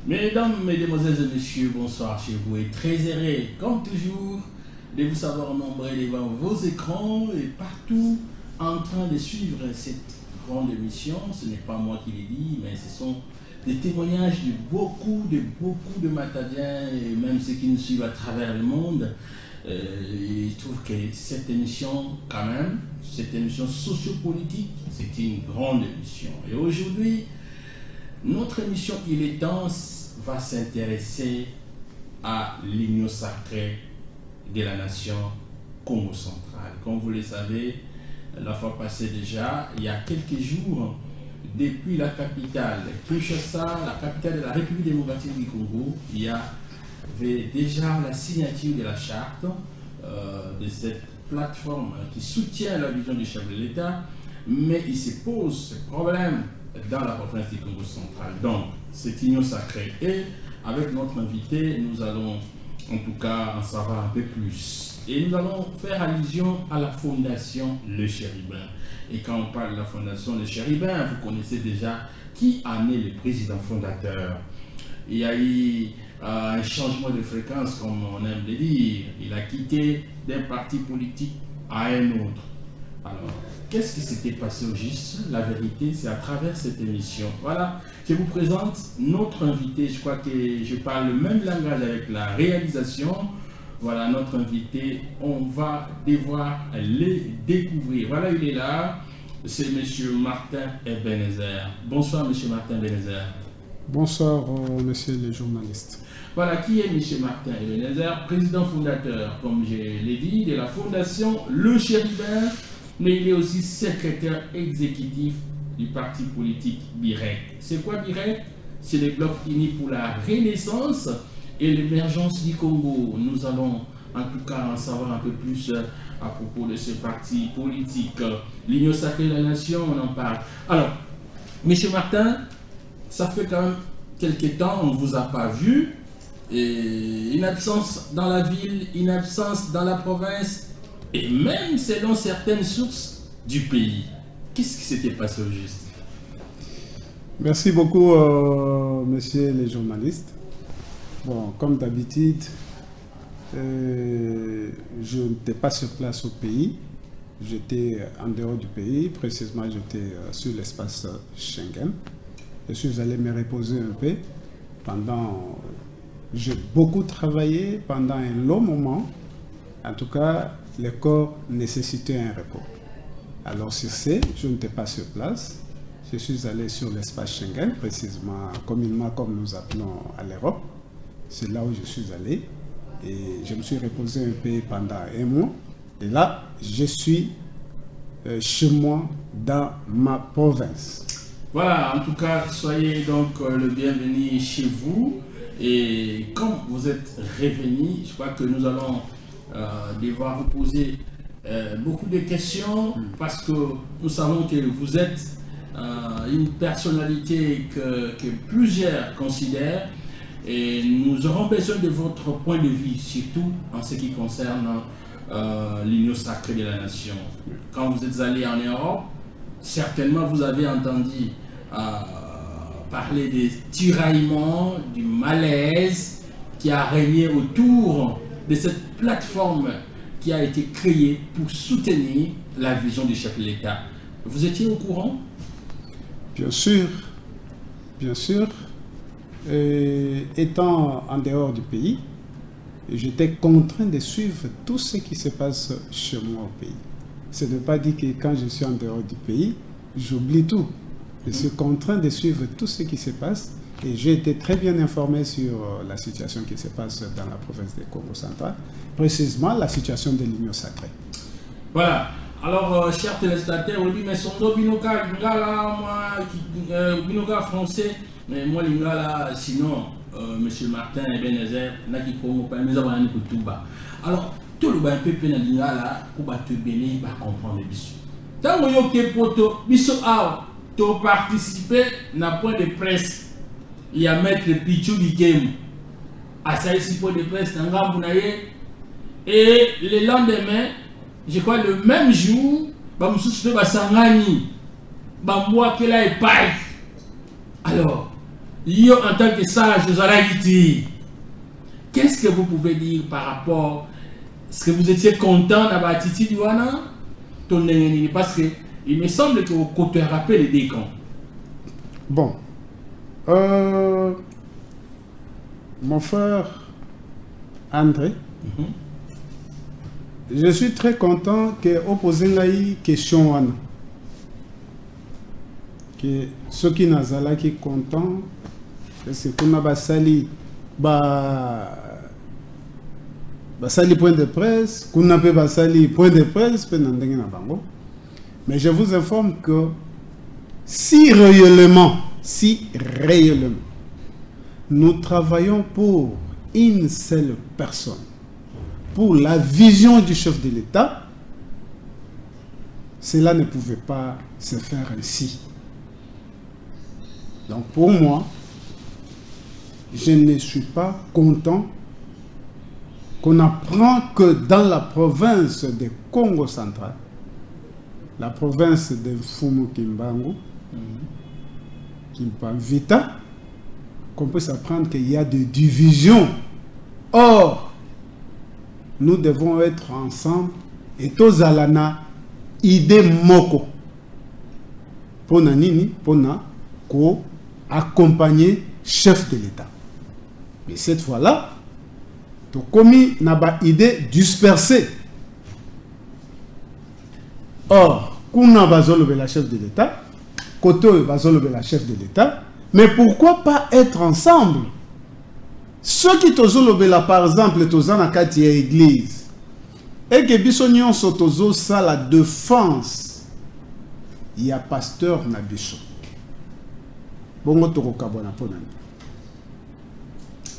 Mesdames, mesdemoiselles et messieurs, bonsoir chez vous et très heureux, comme toujours, de vous savoir nombreux devant vos écrans et partout en train de suivre cette grande émission. Ce n'est pas moi qui l'ai dit, mais ce sont des témoignages de beaucoup de Matadiens et même ceux qui nous suivent à travers le monde. Je trouve que cette émission, quand même, cette émission sociopolitique, c'est une grande émission. Et aujourd'hui, notre émission Il est temps va s'intéresser à l'union sacrée de la nation Congo centrale. Comme vous le savez, la fois passée déjà, il y a quelques jours, depuis la capitale Kinshasa, la capitale de la République démocratique du Congo, il y avait déjà la signature de la charte de cette plateforme qui soutient la vision du chef de l'État, mais il se pose ce problème dans la province du Congo central. Donc, cette union sacrée. Et avec notre invité, nous allons en tout cas en savoir un peu plus. Et nous allons faire allusion à la fondation Le Chérubin. Et quand on parle de la fondation Le Chérubin, vous connaissez déjà qui en est le président fondateur. Il y a eu un changement de fréquence, comme on aime le dire. Il a quitté d'un parti politique à un autre. Alors, qu'est-ce qui s'était passé au juste? La vérité, c'est à travers cette émission. Voilà, je vous présente notre invité. Je crois que je parle le même langage avec la réalisation. Voilà, notre invité, on va devoir les découvrir. Voilà, il est là. C'est M. Martin Ebenezer. Bonsoir, M. Martin Ebenezer. Bonsoir, messieurs les journalistes. Voilà, qui est M. Martin Ebenezer, président fondateur, comme je l'ai dit, de la fondation Le Chérubin, mais il est aussi secrétaire exécutif du parti politique BIREC. C'est quoi BIREC? C'est le Bloc uni pour la renaissance et l'émergence du Congo. Nous allons en tout cas en savoir un peu plus à propos de ce parti politique. L'Union sacrée de la nation, on en parle. Alors, M. Martin, ça fait quand même quelques temps, on ne vous a pas vu. Et une absence dans la ville, une absence dans la province, et même selon certaines sources du pays. Qu'est-ce qui s'était passé au juste? Merci beaucoup, messieurs les journalistes. Bon, comme d'habitude, je n'étais pas sur place au pays. J'étais en dehors du pays. Précisément, j'étais sur l'espace Schengen. Je suis allé me reposer un peu. J'ai beaucoup travaillé pendant un long moment. En tout cas, le corps nécessitait un repos. Alors sur ce, je n'étais pas sur place. Je suis allé sur l'espace Schengen, précisément communément comme nous appelons à l'Europe. C'est là où je suis allé. Et je me suis reposé un peu pendant un mois. Et là, je suis chez moi dans ma province. Voilà, en tout cas, soyez donc le bienvenu chez vous. Et comme vous êtes revenu, je crois que nous allons devoir vous poser beaucoup de questions parce que nous savons que vous êtes une personnalité que plusieurs considèrent et nous aurons besoin de votre point de vue, surtout en ce qui concerne l'union sacrée de la nation. Quand vous êtes allé en Europe, certainement vous avez entendu parler des tiraillements, du malaise qui a régné autour de cette plateforme qui a été créée pour soutenir la vision du chef de l'État. Vous étiez au courant? Bien sûr, bien sûr. Étant en dehors du pays, j'étais contraint de suivre tout ce qui se passe chez moi au pays. Ce n'est pas dit que quand je suis en dehors du pays, j'oublie tout. Je suis contraint de suivre tout ce qui se passe et j'ai été très bien informé sur la situation qui se passe dans la province de Congo central, précisément la situation de l'union sacrée. Voilà. Alors, chers téléspectateurs, on dit, mais son dos binoka, lingala, moi, binoka français, mais moi, lingala, sinon, monsieur Martin Ebenezer, n'a qui Congo, pas, mais avant, on est tout bas. Alors, tout le monde peut peine lingala, pour te bénir, va comprendre le bisou. Tant que vous avez poto, bisou, to participer na point de presse il y a maître Pichou Bikem à ça ici point de presse et le lendemain je crois le même jour basangani bamboa que là et paille. Alors yo en tant que sage de Zaraïti, qu'est-ce que vous pouvez dire par rapport, est-ce que vous étiez content d'avoir Titi Douana, parce que il me semble que vous côté rappelez les décans. Bon, mon frère André, je suis très content que opposé une question que ceux qui n'ont pas qui content, c'est qu'on a basali basali point de presse, qu'on a pas basali point de presse, mais je vous informe que si réellement nous travaillons pour une seule personne, pour la vision du chef de l'État, cela ne pouvait pas se faire ainsi. Donc pour moi, je ne suis pas content qu'on apprend que dans la province de Congo central, la province de Mfumu Kimbangu, Kimpavita, qu'on peut s'apprendre qu'il y a des divisions. Or, nous devons être ensemble et tous alana idée moko pour nini pour ko accompagner chef de l'État. Mais cette fois-là, tu commis n'a pas idée dispersée. Or, kuna bazolo la chef de l'État, koto bazolo la chef de l'État, mais pourquoi pas être ensemble? Ceux qui tozolo la par exemple tozana kati ya église et que bisonnion sotozo ça la défense, il y a pasteur na biso. Bongo toko kabona ponani.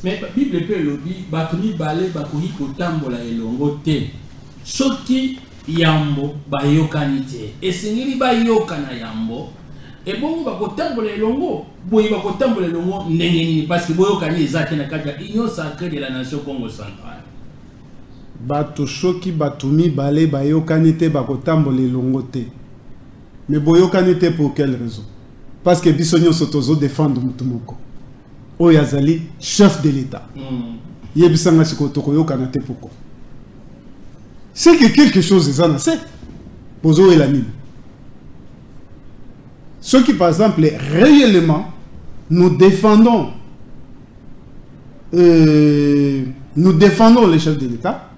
Mais la Bible peut le dire, batuni balé bakoyi kotambola elongo te. Soki yambo bayokanite. Et sengeli bayokana yambo. Et bon bakotambola elongo, boyi bakotambola elongo nengeni parce que boyokani ezaki na kaka union sacrée de la nation Congo centrale. Bato soki batuni balé bayokanite bakotambola elongo te. Mais boyokanite pour quelle raison? Parce que bisonyo sotozo défendre mutumoko. Oyazali chef de l'État. Yebisanga sikotokoyo kanate pourquoi? C'est que quelque chose est en assez. Pozo et la mine. Ceux qui par exemple réellement nous défendons les chefs de l'État,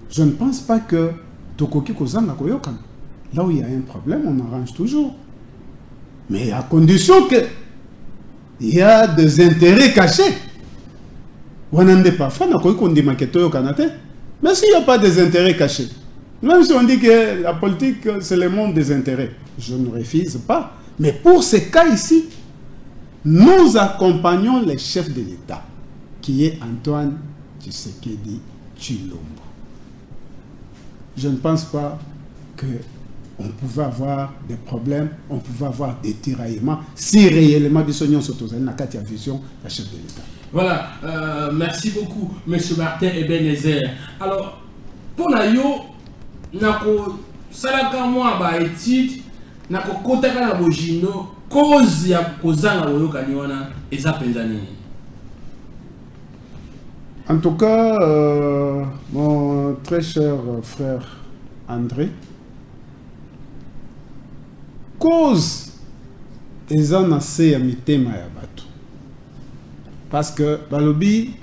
je ne pense pas que Tokoki Kozanga Koyokan. Là où il y a un problème, on arrange toujours. Mais à condition que il y a des intérêts cachés. On n'en est pas fan, mais s'il n'y a pas des intérêts cachés, même si on dit que la politique, c'est le monde des intérêts, je ne refuse pas. Mais pour ces cas ici, nous accompagnons le chef de l'État, qui est Antoine Tshisekedi Tshilombo. Je ne pense pas que on pouvait avoir des problèmes, on pouvait avoir des tiraillements si réellement Bissonion Sotozani n'a qu'à vision la chef de l'État. Voilà, merci beaucoup, M. Martin Ebenezer. Alors, pour Nayo, nako salaka moi ba étude, nako kotaka na bojino, cause ya kozanga boyoka niwana eza penza nini? En tout cas, mon très cher frère André, cause eza na se ya mitema ya bato. Parce que balobi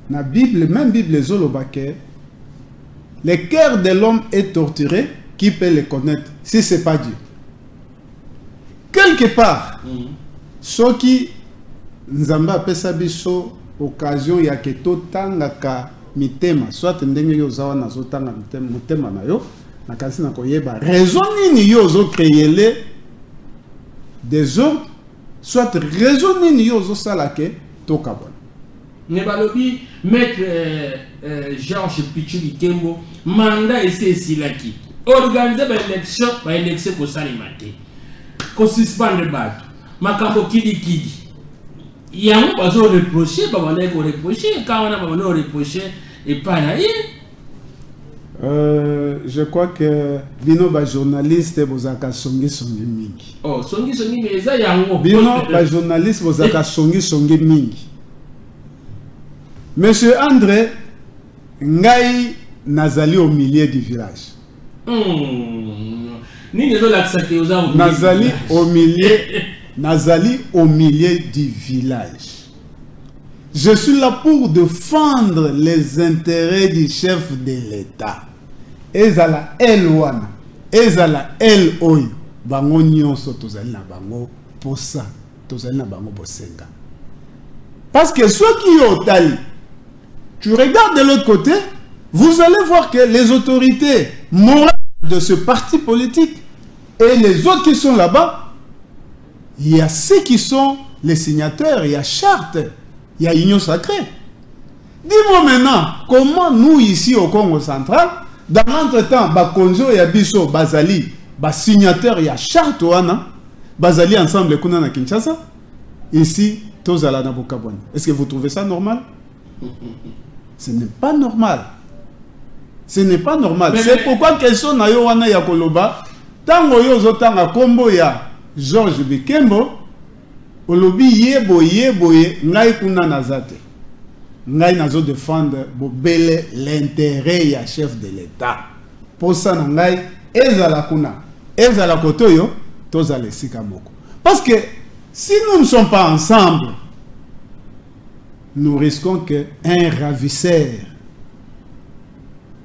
na Bible, même Bible zolobake, le cœur de l'homme est torturé, qui peut le connaître si c'est pas Dieu? Quelque part, ceux qui nzamba pesa biso occasion ya ke totangaka mitema, soit ndenge yo zawa na zotanga mitema na yo, na kasi na koyeba raison nini yo zo créer des ordres, soit raison nini yo zo salake tokabona. Ne balobi maître Georges Pichuli Kembo mandat ese silaki organiser ba élection ko salimate ko suspendre bato makambo kidi yango bazo reprocher ba bana ko reprocher quand on a ba bana reprocher et pas na Je crois que bino ba journaliste bozaka songi mingi. Oh, songi mais eza yango. Bino ba journaliste bozaka songi mingi. Monsieur André, ngai nazali au milieu du village. Nazali au milieu du village. Je suis là pour défendre les intérêts du chef de l'État. Ezala Elwana, ezala El Oyo, bango nyonso tozali na bango posa, tozali na bango bosenga. Parce que ceux qui ont tali, tu regardes de l'autre côté, vous allez voir que les autorités morales de ce parti politique et les autres qui sont là-bas, il y a ceux qui sont les signataires, il y a charte, il y a union sacrée. Dis-moi maintenant, comment nous ici au Congo central, dans l'entretemps, Bakonzo et Abisso, Bazali, signataires, il y a charte, Bazali ensemble, Kuna na Kinshasa, ici, Tozala na Bokabouane. Est-ce que vous trouvez ça normal? Ce n'est pas normal. Ce n'est pas normal. C'est pourquoi question na yo wana ya koloba, tango yo zotanga kombo ya Georges Bikembo, olobi yebo ngai kuna nazate. Ngai nazo défendre bobele l'intérêt ya chef de l'État. Pour ça na ngai ezala kuna, ezala kotoyo, tozala esika moko. Parce que si nous ne sommes pas ensemble, nous risquons qu'un ravisseur,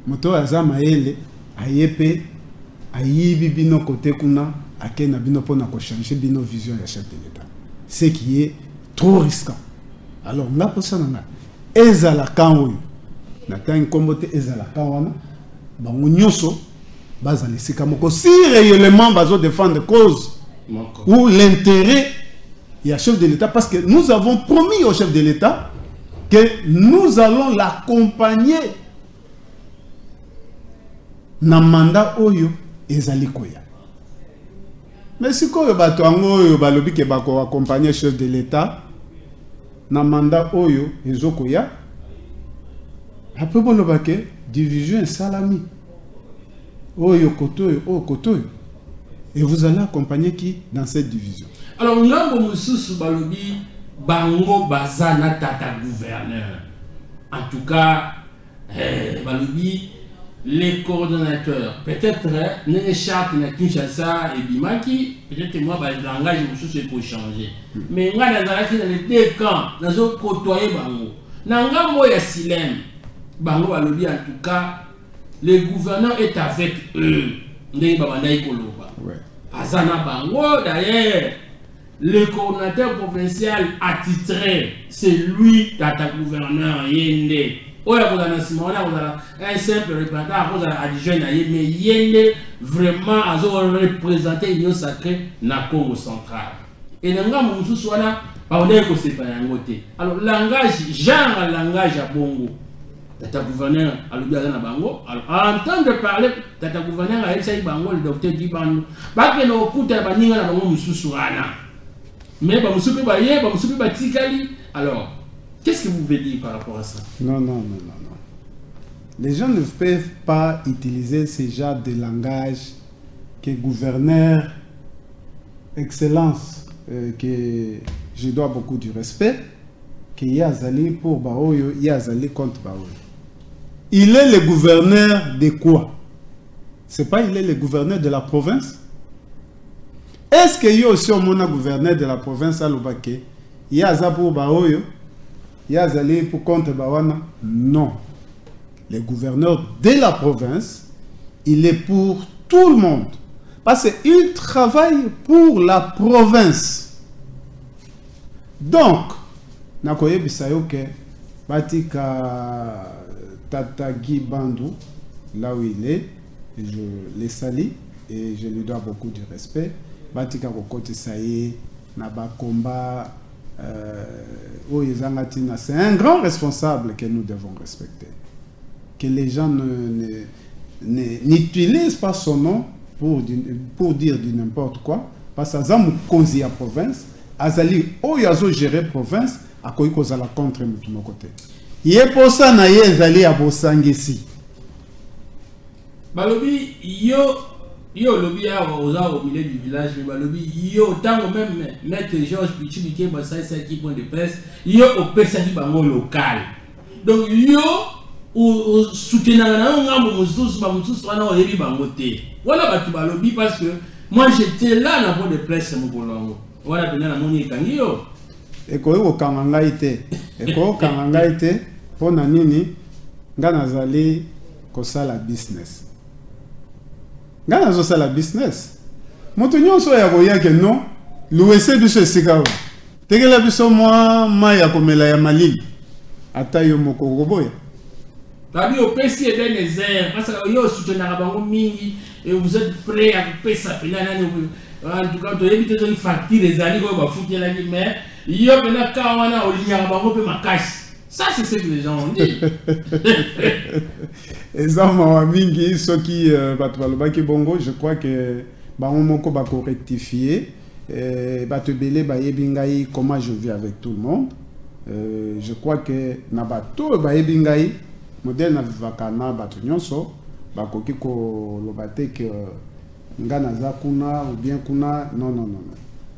moto azama ele, ayepe, ayibi bino kote kuna, akena bino pona ko changer bino vision ya chef de l'État. Ce qui est trop risquant. Alors, nga posa nanga, ezala kanwo, nata nkombote ezala kanwana, bango nyoso, bazali sika moko, si réellement bazo défendre cause, ou l'intérêt, il y a chef de l'État, parce que nous avons promis au chef de l'État que nous allons l'accompagner na mandat oyo ezali koya. Mais si koyo bato ango balobi ke bako accompagner chef de l'État na mandat oyo ezokoya, après boloba ke division salami oyo kotoyo o kotoyo, et vous allez accompagner qui dans cette division? Alors ngambo mususu balobi bango bazana tata gouverneur. En tout cas, balobi les coordonnateurs, peut-être les charte na Kinshasa et Bimaki, peut-être moi le langage mususu peut changer. Mais nga nazalaki dans les deux camps, nazo côtoyer bango. Na ngambo ya Silem, bango balobi en tout cas, le gouverneur est avec eux. Ndenge babandai koloba. Azana bango d'ailleurs. Le coordinateur provincial attitré, c'est lui, tata gouverneur Yende. Oya kozana Simona, un simple représentant, kozana adjoint na Yende, mais Yende vraiment a représenté l'Union sacrée na Congo central. Et l'anga mususu wana, on est ko séparé en côté. Alors langage, genre langage à Bongo. Tata gouverneur alobi azana bango. Alors en train de parler, tata gouverneur a essayé bango le docteur Dibando. Ba ke no kuta baninga na bango mususu wana. Mais alors, qu'est-ce que vous voulez dire par rapport à ça? Non. Les gens ne peuvent pas utiliser ce genre de langage que gouverneur, excellence, que je dois beaucoup du respect, que Yazali pour Baoyo, Yazali contre Baoyo. Il est le gouverneur de quoi? C'est pas il est le gouverneur de la province? Est-ce qu'il y a aussi un gouverneur de la province à Lubake? Il y a Zabou Baoyo, il y a Zali pour contre Bawana? Non. Le gouverneur de la province, il est pour tout le monde. Parce qu'il travaille pour la province. Donc, Nakoye Bisayoke, Batika Tatagi Bandou, là où il est, je le salue et je lui dois beaucoup de respect. Batika Kokote Saye, Naba Komba, c'est un grand responsable que nous devons respecter. Que les gens n'utilisent pas son nom pour dire du n'importe quoi. Parce que Azam Konzi à province, Azali Oyazo géré province, à quoi il la contre mon côté. Il est pour ça na Azali à Bosangesi. Balobi, yo lobby au milieu du village, mais balobi, yo tant même maître Georges Pichibike Basai qui point de presse, yo au PSA bango local. Donc yo ou soutenir un moussous wana oyebi bango te. Voilà batu balobi parce que moi j'étais là dans le point de presse mon bolongo. Voilà pendant la moni kangi yo. Eko kanganga ite. Eko kanganga ite pona nini nga nazali kosala business. Nga nazosala business. Moto nyonso ya koya ke non luwese biso esika wa. Tekela biso mwa mai ya komela ya malili. Ata yo moko koboya. Tabi au PC et des airs parce que yo soutenir bango mingi et vous êtes prêts à pesa pena nani en tout cas to éviter de facture les amis ko ba foutre la mais yo pena ka wana olinya bango pe makashi. Ça, c'est ce que les gens ont dit. Et ça, mingi, ceux qui battent bongo, je crois que Baomoko va rectifier. Batebele, Bayebingaï, comment je vis avec tout le monde. Je crois que Nabato, Bayebingaï, modèle Navivakana, Batunyonso, Bakoki ko lobate que Nganaza Kuna ou bien Kuna, non.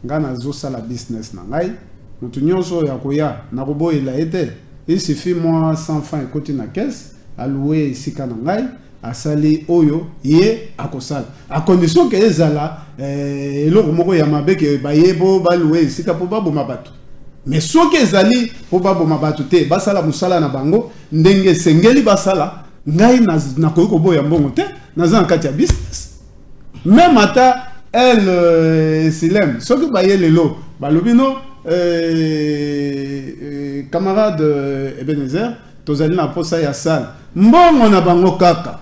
Nganazo ça la business nangai. Mutunyonso Yakoya, Narubo il a été. Il suffit moi sans fin écouter na caisse, à louer ici kanangai, à saler oyo, yé à kosal. À condition que les ala, l'eau moko yamabe que bayebo ba louer ici kapoba bomabatu. Mais ce que zali poba bomabatu te, basala musala na bango, ndenge sengeli basala, ngai na koyoko boya mbongo te, naza nkati ya business. Même ata elle silem, ce que baye lelo, balobino camarade Ebenezer, tozali na posa ya sal. Mbongo na bango kaka.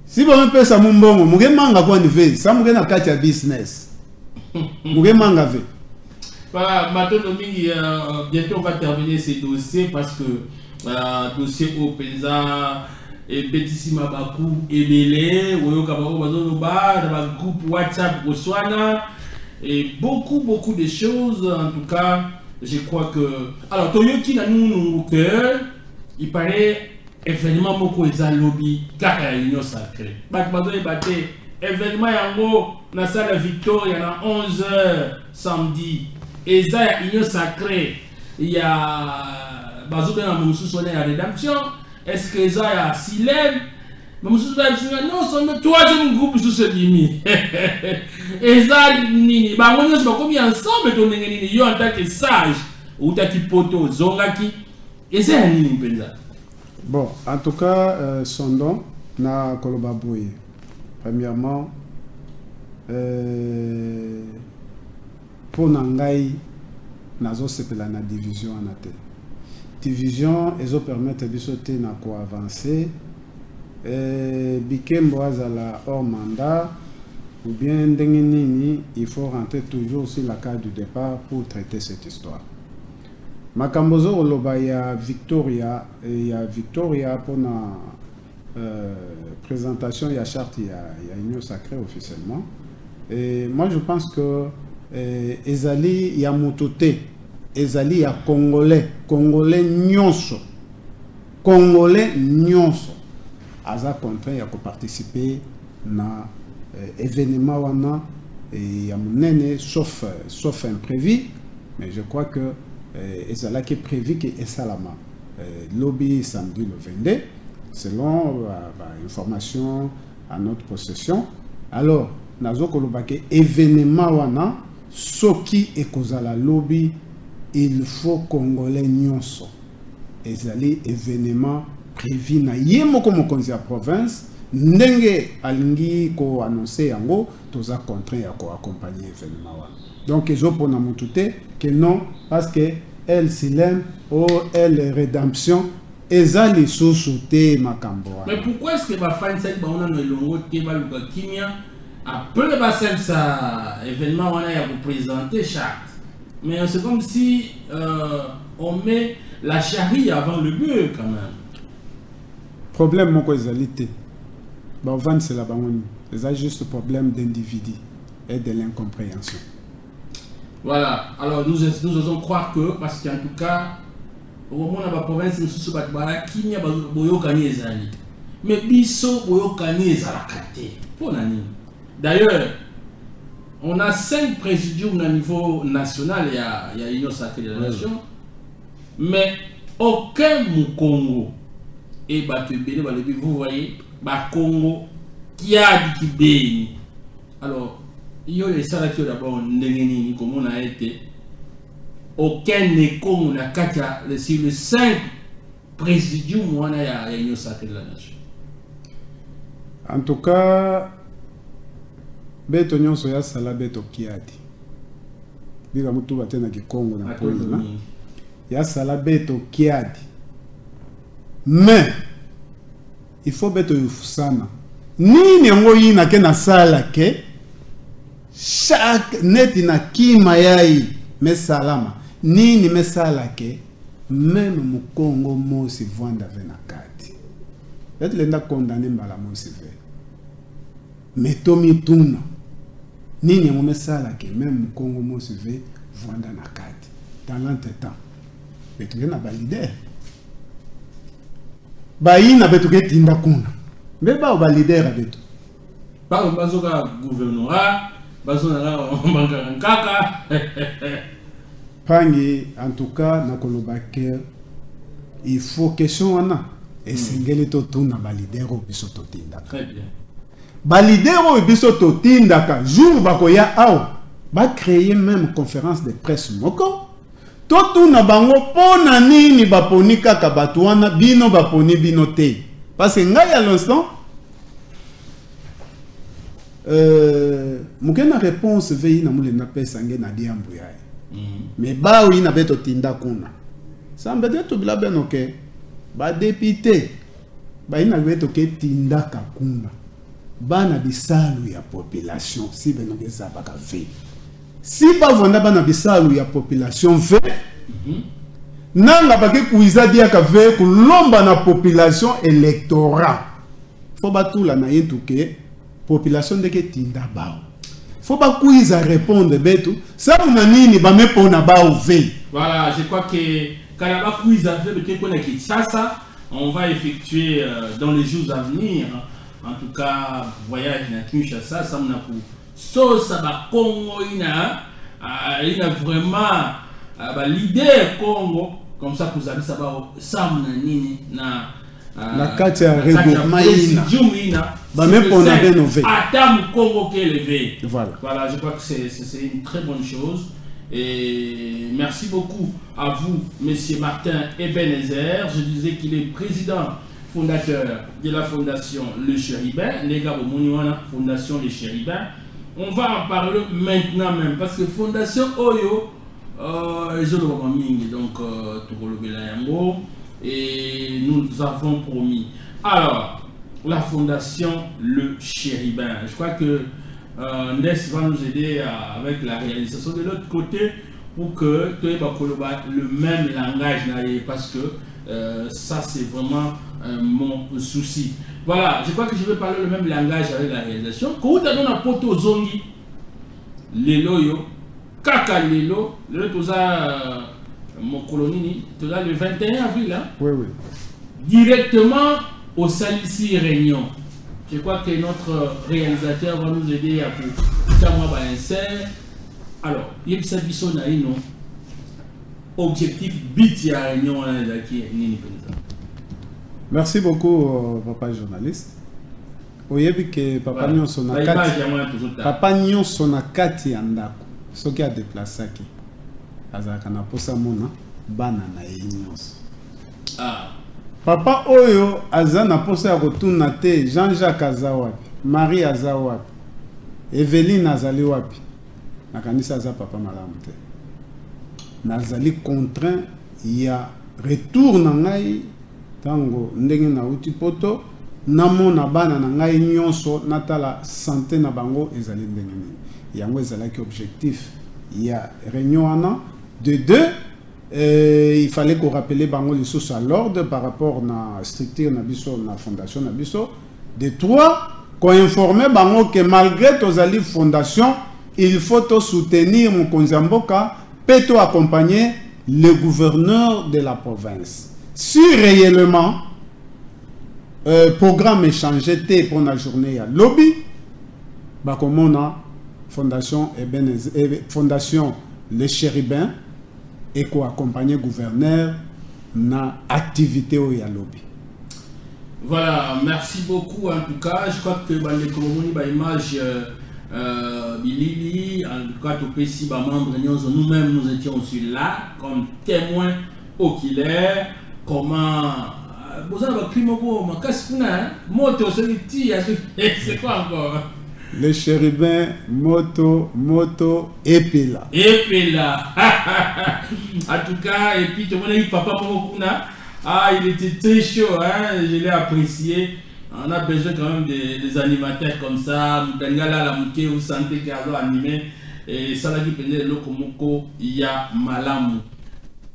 Si bon peu sa mbongo, muge manga kwa nive, sa muge na kati ya business. Muge manga ve. Voilà, maintenant bientôt on va terminer ces dossiers parce que dossier au Penza et Betissima Bakou Ebele, Oyo Kabaro Bazono Ba, dans le groupe WhatsApp Oswana. Et beaucoup de choses, en tout cas, je crois que... Alors, Toyoki n'a nous cœur, il paraît événement moko eza lobby car il y a une union sacrée. Événement yango na salle Victoria na 11h samedi. Eza ya union sacrée. Il y a bazo na musu sonné à rédemption. Est-ce que eza ya Silem? Non, c'est le troisième groupe sous ce limi. Et ça, nini, bah on est combien ensemble ton nini, yo en tant que sage ou ta qui poto zongaki. Et c'est un nini penza. Bon, en tout cas, son don na kolobabouye. Premièrement, pour nangai nazo sepela na division en ate. Division, ils permettent de sauter na quoi avancer. Bikembo azala hors mandat ou bien ndengenini, il faut rentrer toujours sur la carte du départ pour traiter cette histoire. Makambozo oloba ya Victoria et ya Victoria pour la présentation ya charte ya union sacrée officiellement. Et moi je pense que ezali ya motote, ezali ya congolais nyonso. Congolais nyonso. Aza contraint à participer à événement wana et à monene sauf imprévu, mais je crois que ezala qui est prévu que esalama lobby samedi le 22 selon information à notre possession. Alors nazo koloba ke événement wana soki ekozala lobby, il faut congolais nyonso ezali événement prévu na yemoko mokonzi ya province ndenge alingi ko annoncer yango toza contraint ya ko accompagner événement wa. Donc ezo pona mutute que non parce que elle silem ou elle rédemption ezali sous-souté makambo. Mais pourquoi est-ce que ba fan ça ba on a no longo te ba luka kimia après ba ça événement wana ya vous présenter charte. Mais c'est comme si on met la charrue avant le bœuf quand même. Problème moko ezalité. Ba vendre c'est la bango. C'est juste problème d'individu et de l'incompréhension. Voilà. Alors nous osons croire que parce qu'en tout cas au moment où la province nous sous batbara kimia boyo gagner ezali. Mais biso boyokani ezalakate. Pour nani. D'ailleurs, on a 5 présidiums au niveau national, il y a Union Sacrée de la Nation, mais aucun Mukongo et vous voyez, Congo qui a dit qui alors, il y a les salariés d'abord, comme on a été, aucun écho n'a qu'à sur les 5 présidiums où on a Union Sacrée de la Nation. En tout cas, beto nyonso ya sala beto kiadi bika mutu batena ki Congo na poina ya sala beto kiadi mais il faut beto yufusana nini yango yina ke na sala ke chaque neti na kima yai mesalama nini mesala ke même mu Congo mosi vanda vena kati beto lenda condamner mbala mosi ve metomi tuna nini yango mesala ke même Congo mosi ve vanda na kati dans l'entretemps beto na ba leader ba ina beto ke tinda kuna me ba ba leader beto ba bazoka gouvernorat bazona ngaka kaka pangi en tout cas na koloba ke il faut question wana esengeli to tuna ba leader o biso to tinda très bien ba leader o biso to tinda ka jour ba ko ya aw ba créer même conférence de presse moko to tuna bango pona nini ba poni kaka batu wana bino ba poni bino te parce que ngai à l'instant mukena réponse veyi na mulenda pesa nge na diambu yae mais ba o ina beto tinda kuna sambe de to bila benoke ba député ba ina beto ke tinda ka kuna bana bisalu ya population si benoke za baka ve si ba vonda bana bisalu ya population ve nanga baki kuiza dia ka ve kulomba na population électorat faut batula na yetuke population de ke tinda bao faut pas kuiza répondre betu ça na nini ba me pona bao ve. Voilà, je crois que Kalaba kuiza ve betu ko na Kinshasa on va effectuer dans les jours à venir en tout cas voyage na Kinshasa ça mna ku so ça ba Congo ina vraiment ba leader Congo comme ça vous avez ça ba sam na nini na la kati ya regroupement ina ba même on a bien nové Adam Congo qui est élevé. Voilà, je crois que c'est une très bonne chose et merci beaucoup à vous monsieur Martin Ebenezer. Je disais qu'il est président fondateur de la fondation Le Chérubin, les gars fondation Le Chérubin. On va en parler maintenant même parce que fondation Oyo donc et nous avons promis. Alors, la fondation Le Chérubin. Je crois que Ness va nous aider avec la réalisation de l'autre côté pour que tu aies le même langage parce que ça c'est vraiment mon souci. Voilà, je crois que je vais parler le même langage avec la réalisation. Quand tu as donné un poto zongi, lelo yo, kaka lelo, le toza mon colonie, toza le 21 avril, hein? Oui, oui. Directement au Salissi Réunion. Je crois que notre réalisateur va nous aider à pour alors, il y a un objectif bit à Réunion. Merci beaucoup, papa journaliste. Oyebi que papa nyon sona kati andako. Ce qui a déplacé qui. Azaka na posa mona bana na nyonso. Ah. Papa oyo azana posa ya kotuna te Jean-Jacques azawapi, Marie azawapi, Evelyne azali wapi. Nakanisa za papa malamu te. Nazali contraint ya retour na ngai tango ndenge na uti poto namona bana na ngai nyonso natala santé na bango ezali ndenge nini. Yango ezalaki objectif ya réunion ana de deux. Il fallait qu'on rappelle bango les sources à l'ordre par rapport à la structure de la fondation Nabiso. De trois, qu'on informait bango que malgré tous fondation, il faut soutenir mon Konzamboka, peut accompagner le gouverneur de la province. Si réellement, programme échangé pour la journée à lobby. Bakomona fondation fondation Les Chérubins et quoi accompagner gouverneur na activité au ya lobby. Voilà, merci beaucoup en tout cas. Je crois que les communes image Bilili, en tout cas, nous-mêmes nous étions aussi là comme témoins oculaires. Comment vous avez pris mon mot, c'est quoi encore? Les Chérubins, moto, épela. Épela. En tout cas, et puis tout le monde a dit papa Mokuna. Ah, il était très chaud, hein? Je l'ai apprécié. On a besoin quand même des animateurs comme ça. Mutangala, la Mouké, ou Santé, qui a animé. Et ça l'a dit, le Lokomoko, il y a Malamu.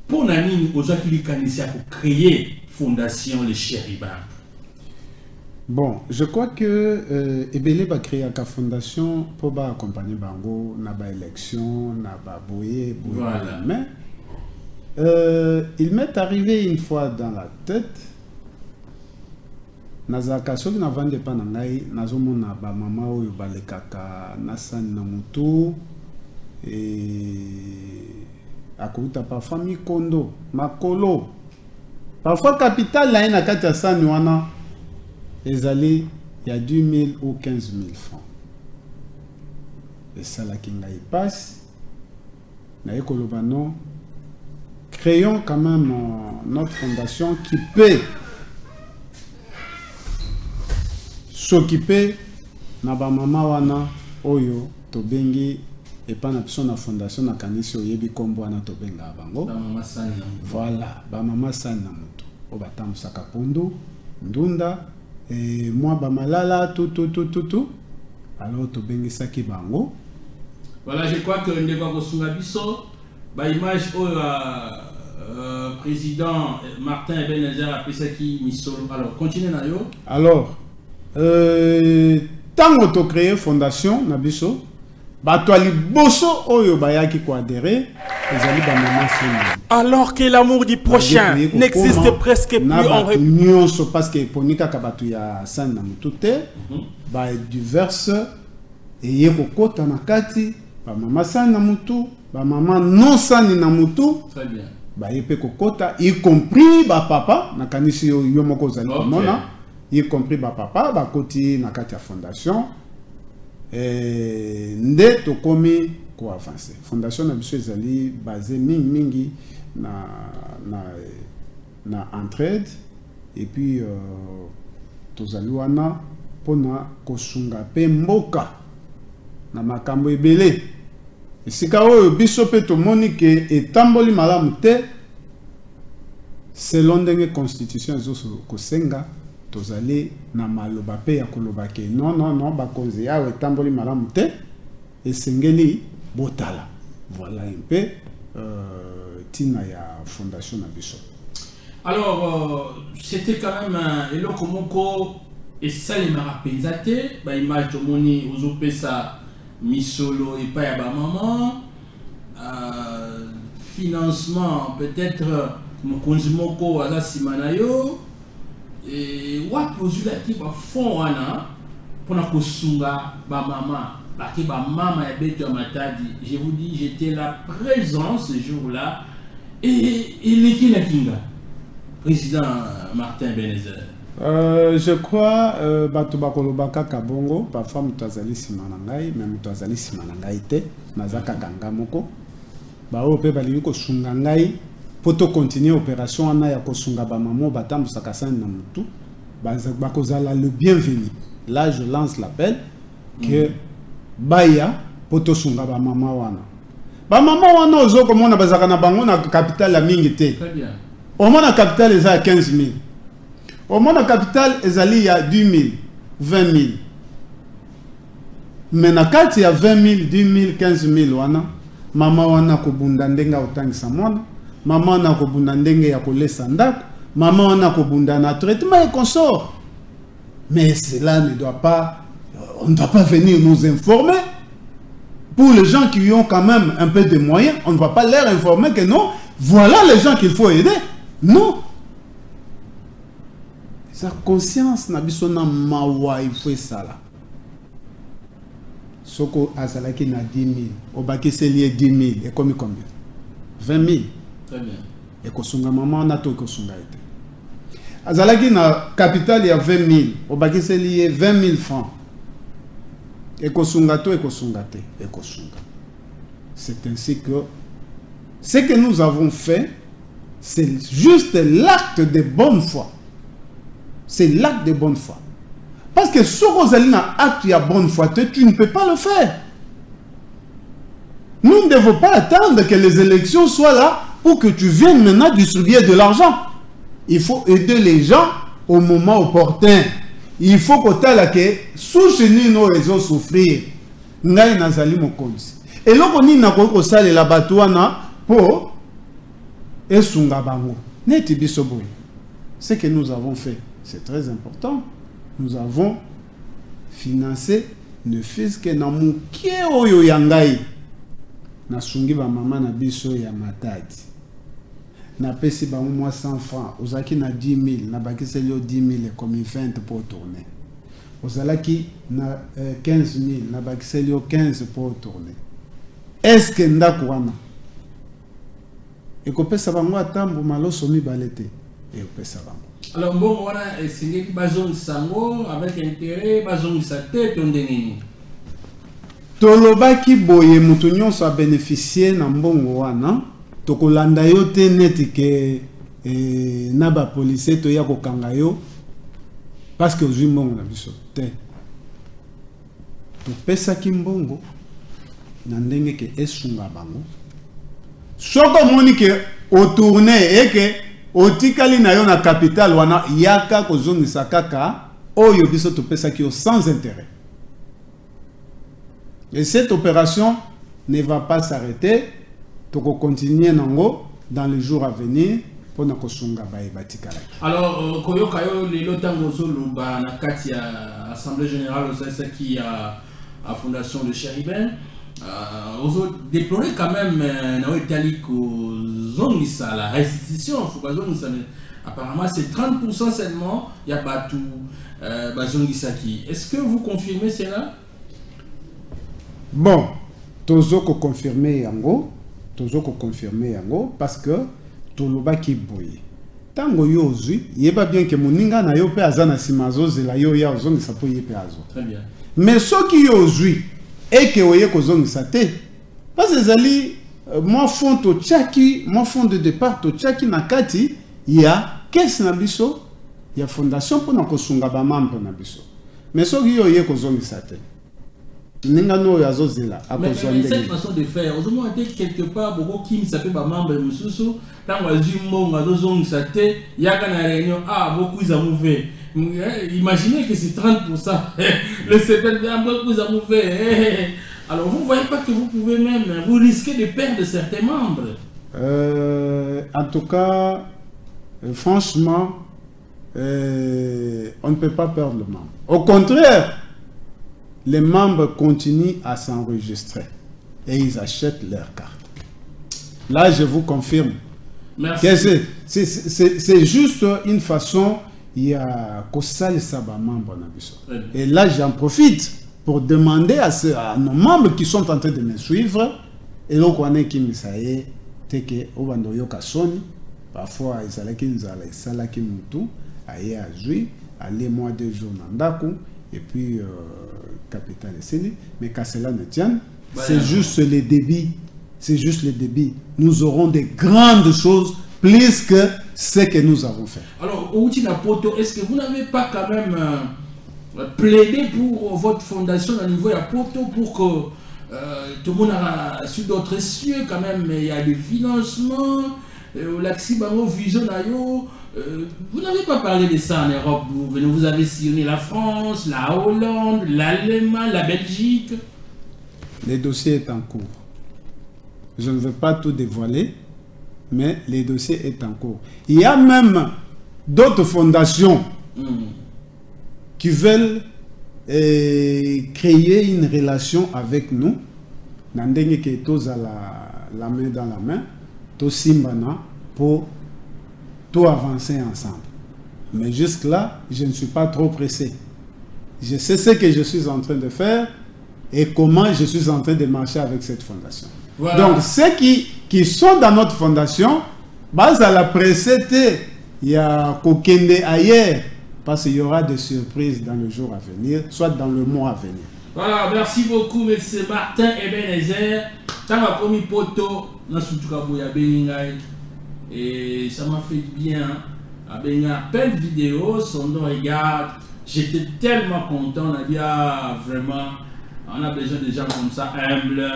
Pour Nani, aux gens qui lui connaissaient pour créer Fondation Les Chérubins. Bon, je crois que Ebele va créer la fondation pour accompagner Bango, na ba élection, na ba boye, voilà. Mais il m'est arrivé une fois dans la tête, nazaka soki na vande pa na ngai, nazomona ba mama oyo balekaka nasani na mutu et akouta parfois Mikondo, Makolo, parfois capitale la na kati ya sani wana. Les allées, il y a 10 000 ou 15 000 francs. Et ça, là, qui passe, créons quand même notre fondation qui peut s'occuper de ma maman wana oyo tobengi et pas na personne fondation na kanisi oyebi kombo wana tobenga bango. Voilà, ba mama sana mutu. Obatam sakapondo, ndunda. Et moi, Bamalala, tout. Alors, tu bengi saki bango. Voilà, je crois que nous devons Bisso, l'image au président Martin Ebenezer a pris qui Missolo. Alors, continuez na yo. Alors, tant que tu créé fondation, Nabiso, Batouali Bosso, Oyo Bayaki ko adhéré. Alors que l'amour du prochain n'existe presque plus en réponse. Parce que Ponika Kabatuya San Namutute, ba diverses et Yeko Tanakati, ba mama San Namutu, ba mama non San Namutu, très bien. Ba Yepe Kokota, y compris ba papa, Nakanisi Yomoko Zalimona, y compris ba papa, ba Koti Nakatia Fondation, et Nde Tokomi. Quoi avancer. Fondation na biso ezali basée mingi na entraide et puis tozali wana pona kosunga pe mboka na makambo ebele esika oyo biso pe tomoni ke etamboli malamu te selon ndenge constitution ezo kosenga tozali na maloba pe ya koloba ke non bakonzi yawe etamboli malamu te esengeli Botala. Voilà un peu Tina ya Fondation Nabiso. Alors, c'était quand même un Elokomoko et ça les m'a pesate. Bah, image de moni aux opesa Misolo et pas ya ba maman. Financement peut-être Mokonzimoko ala simanayo et wat ozula ki ba fond wana pour na kosunga ba maman. Je vous dis, j'étais là présent ce jour-là. Et l'équipe la Kinga, président Martin Ebenezer. Je crois Batubakolobaka Kabongo, parfois Mutazali Simanangai, même Mutazali Simanangai te, Nazaka Kangamoko. Baope Baliko Sungangai, pour continuer l'opération, on a Yakosunga Bamamo, Batam Sakasan Namutu, Bakozala le bienvenu. Là, je lance l'appel que. Baya poto sunga ba mama wana. Ba mama wana ozo komona bazaka na bango na capital la mingi te. Très bien. Au moins la capitale est à 15 000. Au moins la capitale est à 10 000, 20 000. Mais na kati ya 20 000, 10 000, 15 000 wana, mama wana ko bunda ndenga otangisa mwana, mama wana ko bunda ndenge ya kolesa ndako, mama wana ko bunda na traitement et consort. Mais cela ne doit pas on ne doit pas venir nous informer. Pour les gens qui ont quand même un peu de moyens, on ne va pas leur informer que non, voilà les gens qu'il faut aider. Non. sa conscience na biso na mawa il faut ça là. Soko azalaki na 10 000, obakiseli 10 000 et comme combien? 20 000. Très bien. Et kosunga maman na to kosunga ete. Azalaki na capital ya 20 000, obakiseli 20 000 francs. Et kosunga to et kosunga te et kosunga. C'est ainsi que ce que nous avons fait, c'est juste l'acte de bonne foi. C'est l'acte de bonne foi. Parce que ce que vous avez un acte de bonne foi, tu ne peux pas le faire. Nous ne devons pas attendre que les élections soient là pour que tu viennes maintenant distribuer de l'argent. Il faut aider les gens au moment opportun. Il faut que soutenir nos réseaux souffrir. Ngai nazali mokonzi. Et là, on a ko sale la batouana pour esunga bango. Neti bisoboy. Ce que nous avons fait, c'est très important. Nous avons financé ne fils que na mukie oyo yangai. Na sungi ba mama na biso ya matadi. Na pesi ba moi 100 francs. Ozaki na 10 000. Na bakiseli yo 10 000 et comme 20 pour tourner. Ozalaki na 15 000. Na bakiseli yo 15 pour tourner. Est-ce que ndako wana? Et ko pesa bango atambo maloso mi balete. Et ko pesa bango. Alors bon, on a essayé de bazon sango avec intérêt, bazon sa tête on denini. Tolobaki boye mutu nyonso a bénéficier na mbongo wana, tokolanda yo te neti ke na ba police to ya kokanga yo parce que ozwi mbongo na biso te. To pesa ki mbongo na ndenge ke esunga bango. Soko moni ke o tourner et que otikali na yo na capital wana yaka kozongisa kaka oyo biso topesa ki yo sans intérêt. Et cette opération ne va pas s'arrêter. Toko continuer nango dans les jours à venir pour na kosunga bae batikala. Alors koyoka yo lelo tango zoluba na kati ya assemblée générale osasa qui a fondation de Chéribin. Ozo déplorer quand même na Italie ko zongisa la restitution faut pas zongisa apparemment c'est 30% seulement il y a pas tout bazongisa qui. Est-ce que vous confirmez cela? Bon, tozo ko confirmer yango parce que toloba ki boye. Tango yo ozwi, yeba bien que moninga na yo pe azana simazo zela yo ya ozongisa po yepe azo. Très bien. Mais ce qui yo ozwi et que oye ko zongisa te. Parce que zali moi fond to chaki, moi fond de départ to chaki na kati ya caisse na biso, ya fondation pour na kosunga ba membre na biso. Mais ce qui yo oye ko zongisa te. Mais cette façon de faire, au moins quelque part, beaucoup qui s'appelle membre de Moussou, quand on a dit mon gazon, ça t'est, il y a une réunion, beaucoup ils ont mouvé. Imaginez que c'est 30%. Le CPL, beaucoup ils ont mouvé. Alors vous ne voyez pas que vous pouvez même, vous risquez de perdre certains membres. En tout cas, franchement, on ne peut pas perdre le membre. Au contraire, les membres continuent à s'enregistrer et ils achètent leur carte. Là, je vous confirme. Merci. C'est juste une façon, il y a Kosal Saba membre. Et là, j'en profite pour demander à nos membres qui sont en train de me suivre, et donc on est qui me saye, teke obando yoka soni, parfois ils allaient qui nous allaient salaki mutu, aye azui, aller moins 2 jours nandaku, et puis capital et mais qu'à cela ne tienne, c'est juste les débits. C'est juste les débits. Nous aurons des grandes choses plus que ce que nous avons fait. Alors, Outina Poto, est-ce que vous n'avez pas quand même plaidé pour votre fondation au niveau de Poto pour que tout le monde a su d'autres cieux quand même, il y a des financements, l'Axibango Vision vous n'avez pas parlé de ça en Europe. Vous avez sillonné la France, la Hollande, l'Allemagne, la Belgique. Le dossier est en cours. Je ne veux pas tout dévoiler, mais le dossier est en cours. Il y a même d'autres fondations qui veulent créer une relation avec nous. Nandenge ke tous à la main dans la main, tous simbana pour tout avancer ensemble. Mais jusque-là, je ne suis pas trop pressé. Je sais ce que je suis en train de faire et comment je suis en train de marcher avec cette fondation. Voilà. Donc, ceux qui sont dans notre fondation, base à la précédente, il y a Kokende ailleurs, parce qu'il y aura des surprises dans le jour à venir, soit dans le mois à venir. Voilà, merci beaucoup, M. Martin Ebenezer. Ça m'a promis poto, et ça m'a fait bien. Avec une belle vidéo, son nom regarde. J'étais tellement content. On a dit, ah, vraiment, on a besoin de gens comme ça, humbles.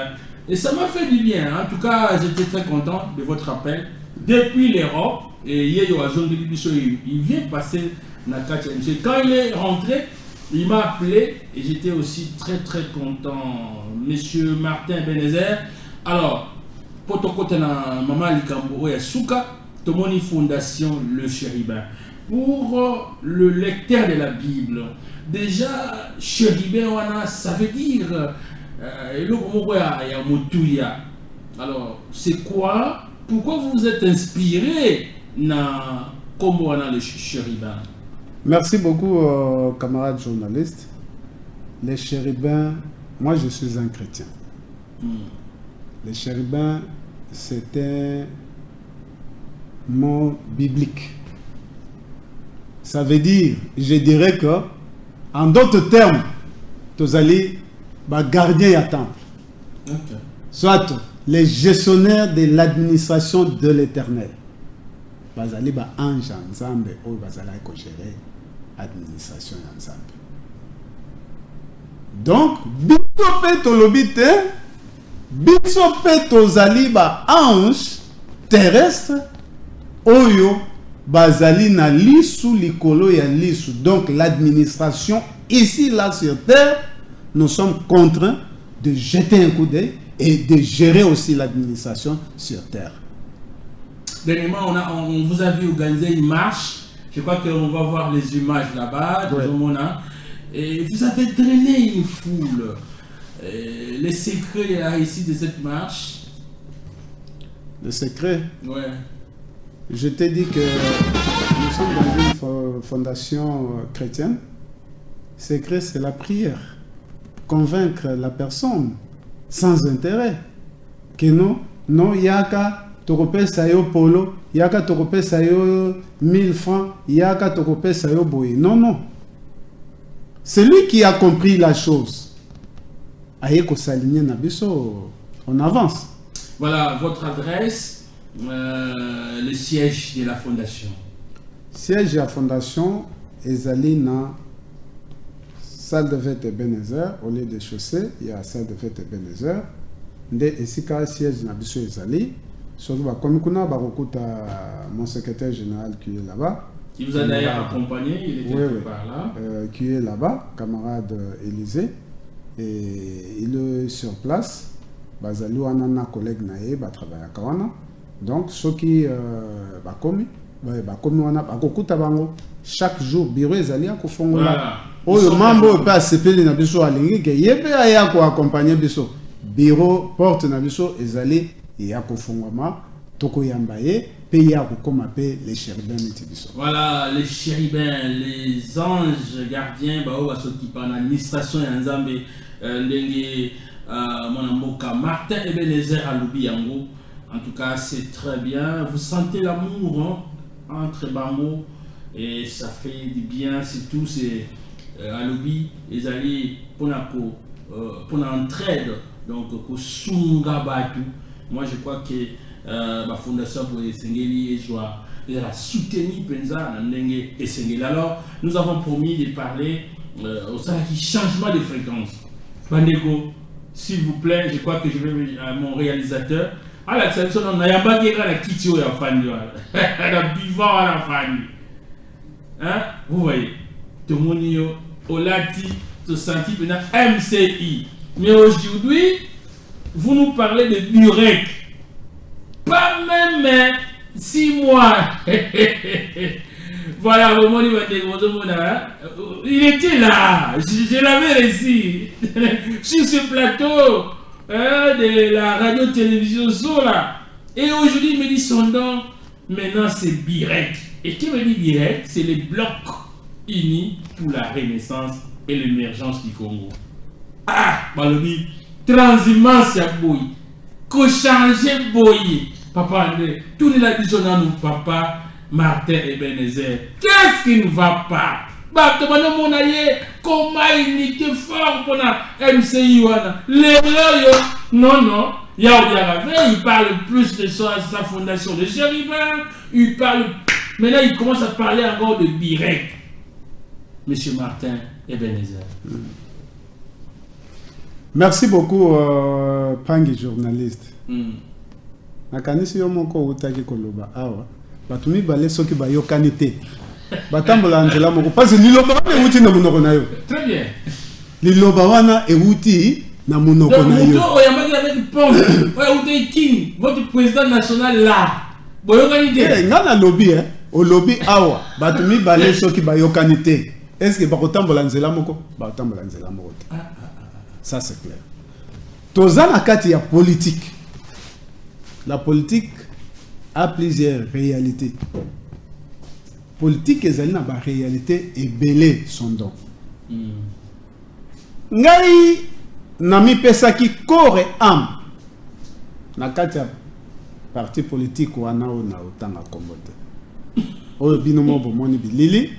Et ça m'a fait du bien. En tout cas, j'étais très content de votre appel. Depuis l'Europe, et hier, il vient passer Nakacha. Quand il est rentré, il m'a appelé et j'étais aussi très très content. Monsieur Martin Ebenezer. Alors, pour ton côté, maman Likambo et Souka, Tomoni Fondation Le Chérubin. Pour le lecteur de la Bible, déjà, Chérubin, ça veut dire. Alors, c'est quoi? Pourquoi vous vous êtes inspiré dans comment le Chérubin? Merci beaucoup, camarades journalistes. Les chérubins, moi je suis un chrétien. Les chérubins, c'est un mot biblique. Ça veut dire, je dirais que, en d'autres termes, tu allez gardiens à temple. Okay. Soit les gestionnaires de l'administration de l'Éternel. Vous allez ange ensemble ou vous allez gérer l'administration ensemble. Donc, biso tolobite, biso tozali ange terrestre, oyo bazali na lisu likolo ya lisu. Donc, l'administration ici, là sur terre, nous sommes contraints de jeter un coup d'œil et de gérer aussi l'administration sur terre. Dernièrement, on vous a vu organiser une marche. Je crois qu'on va voir les images là-bas. Ouais. Et vous avez drainé une foule. Les secrets là, ici de cette marche. Le secret? Ouais. Je t'ai dit que nous sommes dans une fondation chrétienne. Le secret, c'est la prière. Convaincre la personne sans intérêt. Que non, yaka. Tokope sayo polo, yaka tokope sayo 1000 francs, yaka tokope sayo boye. Non, non. C'est lui qui a compris la chose. Ayeko s'aligner na biso, on avance. Voilà votre adresse, le siège de la fondation. Siège de la fondation, ezali na salle de fête Ebenezer, au lieu de chaussée, il y a salle de fête Ebenezer. Nde esika siège na biso ezali. Comme mon secrétaire général qui est là-bas. Qui vous a d'ailleurs accompagné, il était par là. Qui est là-bas, camarade Élysée. Et il est sur place. Bazali wana collègue nae travaille à Kawana. Donc ceux qui bakomi wana bakokuta bango chaque jour bureau ezali a kofongola. Oyo mambo pa sepeli na biso alingi ke yebe aya ko accompagner biso. Bureau porte na biso ezali et à Kofongama, Toko Yambaye, pays à Kokomape, les chérubins Mitibiso. Voilà, les chérubins, les anges gardiens, Bao s'occuper en administration et en Zambé, Lengue, Monamoka, Martin Ebenezer Aloubi Yango. En tout cas, c'est très bien. Vous sentez l'amour entre Bango et ça fait du bien, c'est tout. C'est Aloubi, ils allaient pour l'entraide, donc pour Sunga Batu. Moi, je crois que la fondation pour Esengeli a soutenu Penza et Esengeli. Alors, nous avons promis de parler au changement de fréquence. Bandeko, s'il vous plaît, je crois que je vais à mon réalisateur. À la section, on a pas de la kitio et la fan. La bivant à la fan. Hein? Vous voyez, tout le monde Olati, tout senti MCI. Mais aujourd'hui, vous nous parlez de Burek. Pas même 6 mois. Voilà, il était là. Je l'avais réussi. Sur ce plateau de la radio-télévision Zola. Et aujourd'hui, il me dit son nom. Maintenant, c'est Burek. Et qui veut dire Birek, c'est les blocs unis pour la renaissance et l'émergence du Congo. Ah, Balobi, transhumance à Boyi, qu'on change Boyi. Papa André, tout le vision dans nous, papa Martin Ebenezer. Qu'est-ce qui ne va pas? Comment il était fort pour la MCI? Non. Il parle plus de sa fondation de Chéribin. Il parle. Maintenant, il commence à parler encore de Birek. Monsieur Martin Ebenezer. Merci beaucoup, Pangi, journaliste. Nakanisi yo moko utaki koloba awa. Batumi bale soki ba yokanite. Batambola anzela moko parce liloba wana euti na munoko na yo. Très bien. Liloba wana euti na munoko na yo. Donc oyamaki avec pompe. Ouais, uti king, votre président national là. Boyokanite. Ngana lobby au lobby awa. Batumi bale soki ba yokanite. Est-ce que bakotambola nzela moko? Batambola nzela moko. Ça c'est clair. Tozana kati ya politique. La politique a plusieurs réalités. Politique ezali na ba réalité ebele son don. Ngai nami pesaki corps et âme na kati ya parti politique wana na otanga kombote. Oyo binomo bomoni bilili.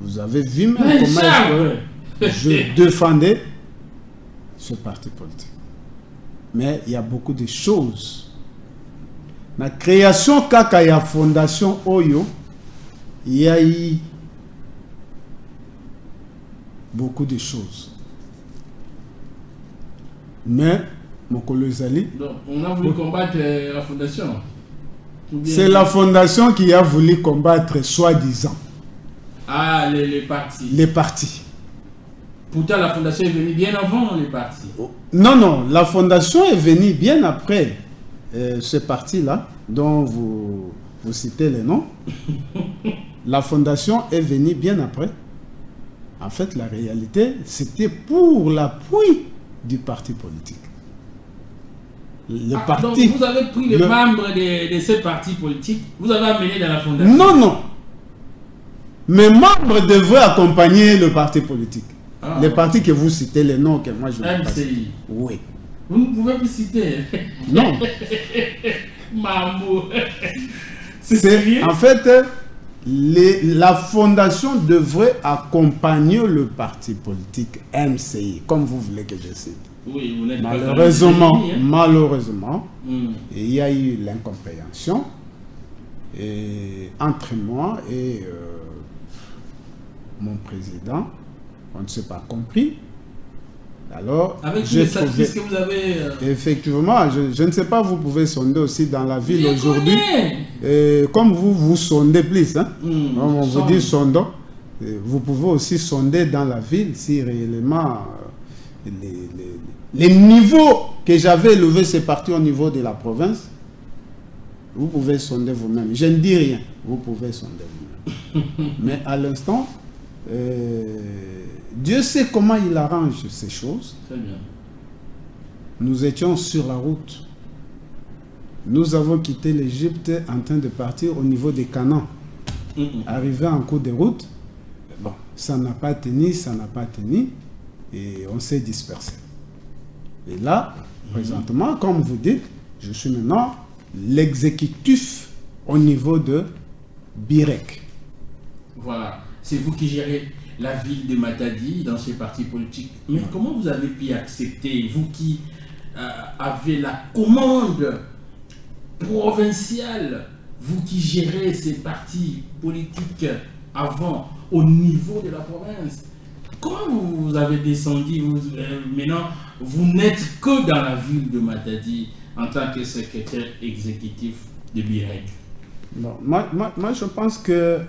Vous avez vu même comment je défendais ce parti politique. Mais il y a beaucoup de choses. La création kaka ya fondation Oyo, il y a eu beaucoup de choses. Mais, Mokolo Ezali, on a voulu combattre la fondation. C'est la fondation qui a voulu combattre, soi-disant. Ah, les partis. Les partis. Pourtant, la fondation est venue bien avant les partis. Non, la fondation est venue bien après. Ce parti-là, dont vous citez les noms, la fondation est venue bien après. En fait, la réalité, c'était pour l'appui du parti politique. Donc, vous avez pris les membres de ces partis politiques, vous avez amené dans la fondation? Non. Mes membres devraient accompagner le parti politique. Les partis que vous citez, les noms que moi je ne sais pas. Oui. Vous ne pouvez plus citer. Non. Mamou. En fait, la fondation devrait accompagner le parti politique MCI, comme vous voulez que je cite. Oui, vous n'êtes malheureusement, pas malheureusement, il y a eu l'incompréhension entre moi et mon président. On ne s'est pas compris. Alors, avec tous les sacrifices que vous avez... Effectivement, je ne sais pas, vous pouvez sonder aussi dans la ville aujourd'hui. Comme vous sondez plus, hein? On vous dit sondons. Vous pouvez aussi sonder dans la ville si réellement les niveaux que j'avais élevés, c'est parti au niveau de la province. Vous pouvez sonder vous-même. Je ne dis rien. Vous pouvez sonder vous-même. Mais à l'instant... Dieu sait comment il arrange ces choses. Très bien. Nous étions sur la route. Nous avons quitté l'Égypte en train de partir au niveau des Canaan. Arrivé en cours de route, bon, ça n'a pas tenu, et on s'est dispersé. Et là, présentement, comme vous dites, je suis maintenant l'exécutif au niveau de Birek. Voilà, c'est vous qui gérez la ville de Matadi dans ces partis politiques. Mais comment vous avez pu accepter, vous qui avez la commande provinciale, vous qui gérez ces partis politiques avant au niveau de la province, comment vous avez descendu, maintenant vous n'êtes que dans la ville de Matadi en tant que secrétaire exécutif de Birek? Non, moi, je pense que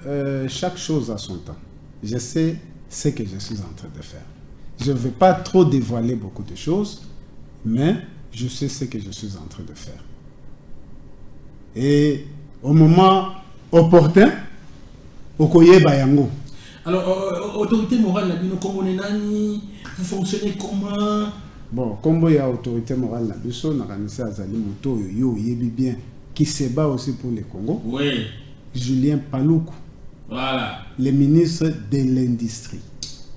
chaque chose a son temps. Je sais ce que je suis en train de faire. Je ne vais pas trop dévoiler beaucoup de choses, mais je sais ce que je suis en train de faire. Et au moment opportun, Okoye Bayango. Alors, autorité morale, vous fonctionnez comment? Bon, comme il y a autorité morale, Nabiso, Naranissa Azali Moto, yo, yebi bien, qui se bat aussi pour le Congo. Oui. Julien Paluku. Voilà. Le ministre de l'Industrie.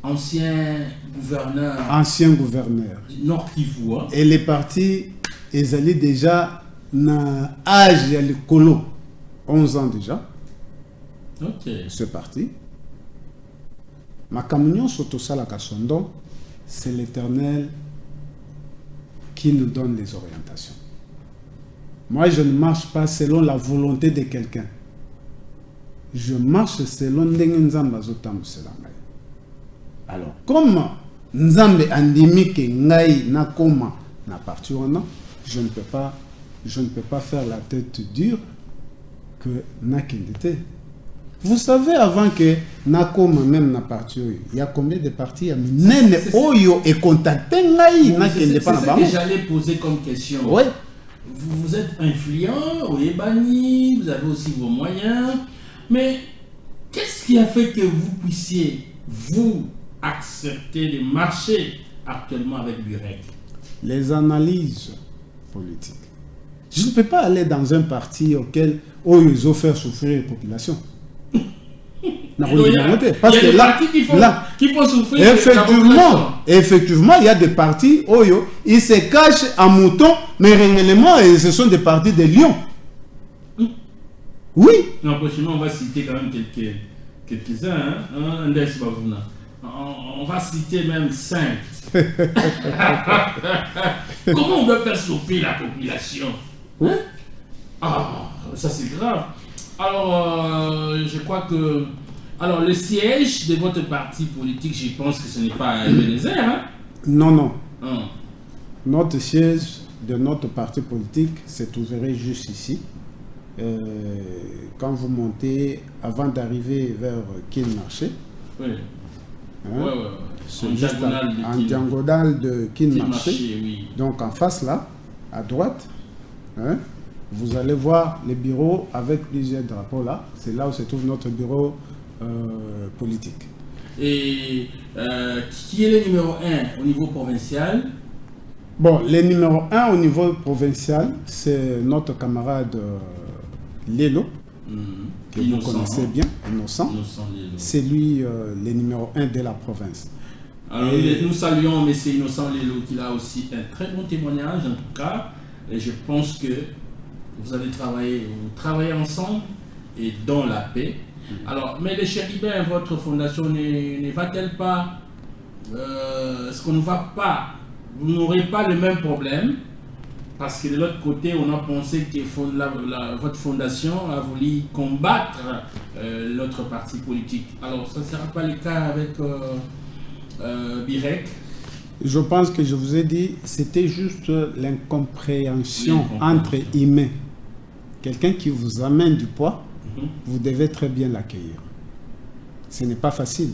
Ancien gouverneur. Ancien gouverneur. Nord Kivu. Hein? Et les partis, ils allaient déjà dans l'âge de l'écolo. 11 ans déjà. Ok. Ce parti. Ma communion sur tout ça, la Kassondo, c'est l'Éternel qui nous donne les orientations. Moi, je ne marche pas selon la volonté de quelqu'un. Je marche selon Nzamba Zotam Selamay. Alors, comme Nzambe andimi ke ngai nakoma na parti wana, je ne peux pas faire la tête dure que nakendete. Vous savez, avant que nakoma même na parti, il y a combien de partis? Nene Oyo et contacté ngai nakende pas na bango. C'est ce que j'allais poser comme question. Ouais. Vous êtes influent, au Ebani, vous avez aussi vos moyens. Mais qu'est-ce qui a fait que vous puissiez, vous, accepter de marcher actuellement avec Burek? Les analyses politiques. Je ne peux pas aller dans un parti auquel ils ont fait souffrir les populations. Parce que là, qui font souffrir effectivement, il y a des partis où ils se cachent en mouton, mais réellement, ce sont des partis de lions. Oui. Non, prochainement, on va citer quand même quelques-uns. Hein? On va citer même 5. Comment on doit faire souffrir la population? Oui. Ah, ça c'est grave. Alors, je crois que... Alors, le siège de votre parti politique, je pense que ce n'est pas à Ebenezer, hein? Non, non. Notre siège de notre parti politique se trouverait juste ici. Quand vous montez, avant d'arriver vers Kinmarché, oui. Hein, en diagonale de Kinmarché, oui. Donc en face là, à droite, hein, vous allez voir les bureaux avec plusieurs drapeaux là. C'est là où se trouve notre bureau politique. Et qui est le numéro 1 au niveau provincial? Bon, le numéro 1 au niveau provincial, c'est notre camarade Lélo, que vous connaissez bien, Innocent. C'est lui le numéro 1 de la province. Alors, nous saluons M. Innocent Lélo, qui a aussi un très bon témoignage en tout cas. Et je pense que vous allez travailler ensemble et dans la paix. Alors, mais les chérubins, votre fondation ne va-t-elle pas, est-ce qu'on ne va pas, vous n'aurez pas le même problème, parce que de l'autre côté, on a pensé que votre fondation a voulu combattre l'autre parti politique. Alors, ça ne sera pas le cas avec Birek? Je pense que je vous ai dit, c'était juste l'incompréhension entre humains. Quelqu'un qui vous amène du poids, vous devez très bien l'accueillir. Ce n'est pas facile.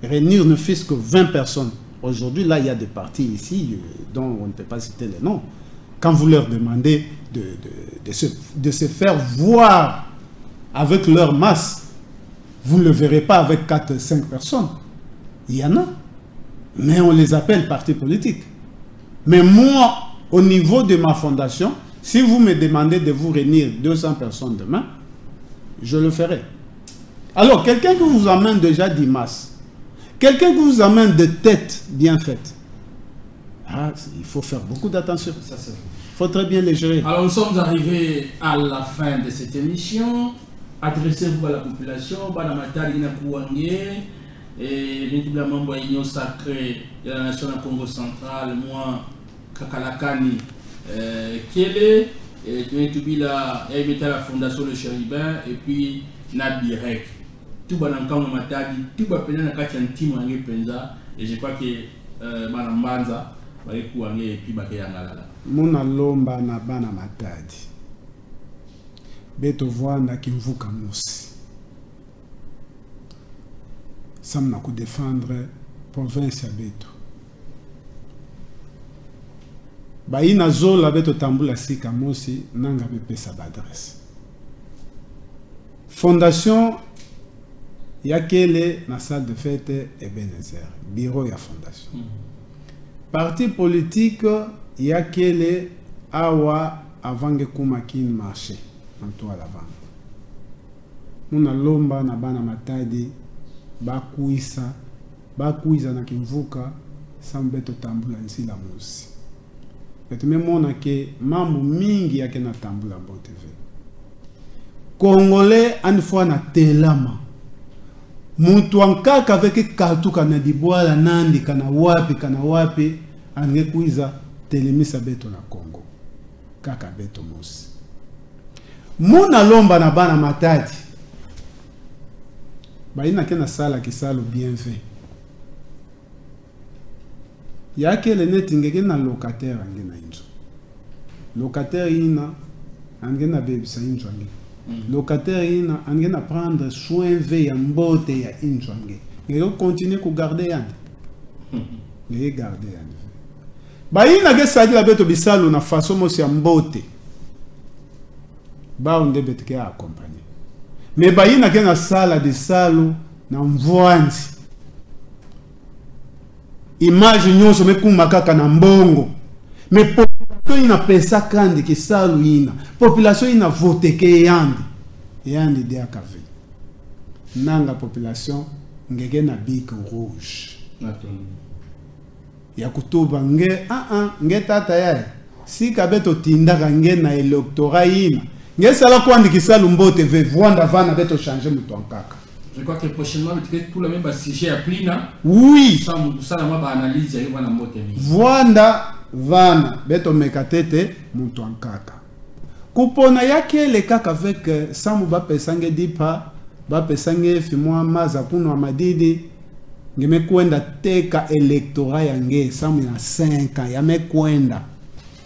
Réunir ne fût-ce que 20 personnes. Aujourd'hui, là, il y a des partis ici dont on ne peut pas citer les noms. Quand vous leur demandez de se faire voir avec leur masse, vous ne le verrez pas avec 4-5 personnes. Il y en a. Mais on les appelle partis politiques. Mais moi, au niveau de ma fondation, si vous me demandez de vous réunir 200 personnes demain, je le ferai. Alors, quelqu'un qui vous amène déjà d'IMAS, quelqu'un qui vous amène de têtes bien faites, il faut faire beaucoup d'attention. Il faut très bien les gérer. Alors, nous sommes arrivés à la fin de cette émission. Adressez-vous à la population. Et l'établement Boigno sacré de la nation du Congo central, moi, Kakalakani, Kélé, et Tubila, et la fondation de Chérubin, et puis Nabirek. Tout le monde matadi, tout le monde a fait un team en Penza, et je crois que Madame Banza va y courir et puis Bakayangala. Mona lomba na bana matadi. Beto voix na kimvuka mosi. Sam na ku défendre province ya Beto. Baina zola Beto tambula sika mosi nanga bepesa adresse. Fondation Yakele na salle de fête Ebenezer, bureau ya fondation. Parti politique Yakele awa avange kumakin marché en toi la vente. muna lomba na bana matadi bakuisa na kimvuka sambeto tambula nsila musi betu memona ke mambo mingi yake na tambula Mbo TV Congolais une fois na telama mutu ankaka avec katuka na dibwala nandi kana wapi angekuiza telemisa beto na Congo kaka beto musi muna lomba na bana matadi baina kena sala kisalo bien fait yake le net ngeke na locataire ngena injo locataire ina angena bebisa injo nge locataire ina angena prendre soin ve ya mbote ya injo nge ngeke continuer ku garder yande ngeke garder yande baina ke sadi la beto bisalo na façon mosi ya mbote ba onde betke accompagner mais baina ke na sala de salo na mvwanzi image nyonso mekuma kaka na mbongo mais population ina pesa kandi ke salo ina population ina vote ke yandi de akave nanga population ngeke na bic rouge ya kutuba nge tata ya si kabeto tindaka nge na electorat ina nge sala kwandikisa lumbote ve Vwanda vana beto changer mutu ankaka. Je crois que prochainement tout le même sujet à Plina. Oui. Ça na ma analyse ya wana mbote mi. Vwanda vana beto mekatete mutu ankaka. Kupona yake le kaka avec samu ba pesange dipa ba pesange fimwa maza kuno amadidi ngeme kwenda teka electorat yange samu ya 5 ans ya mekwenda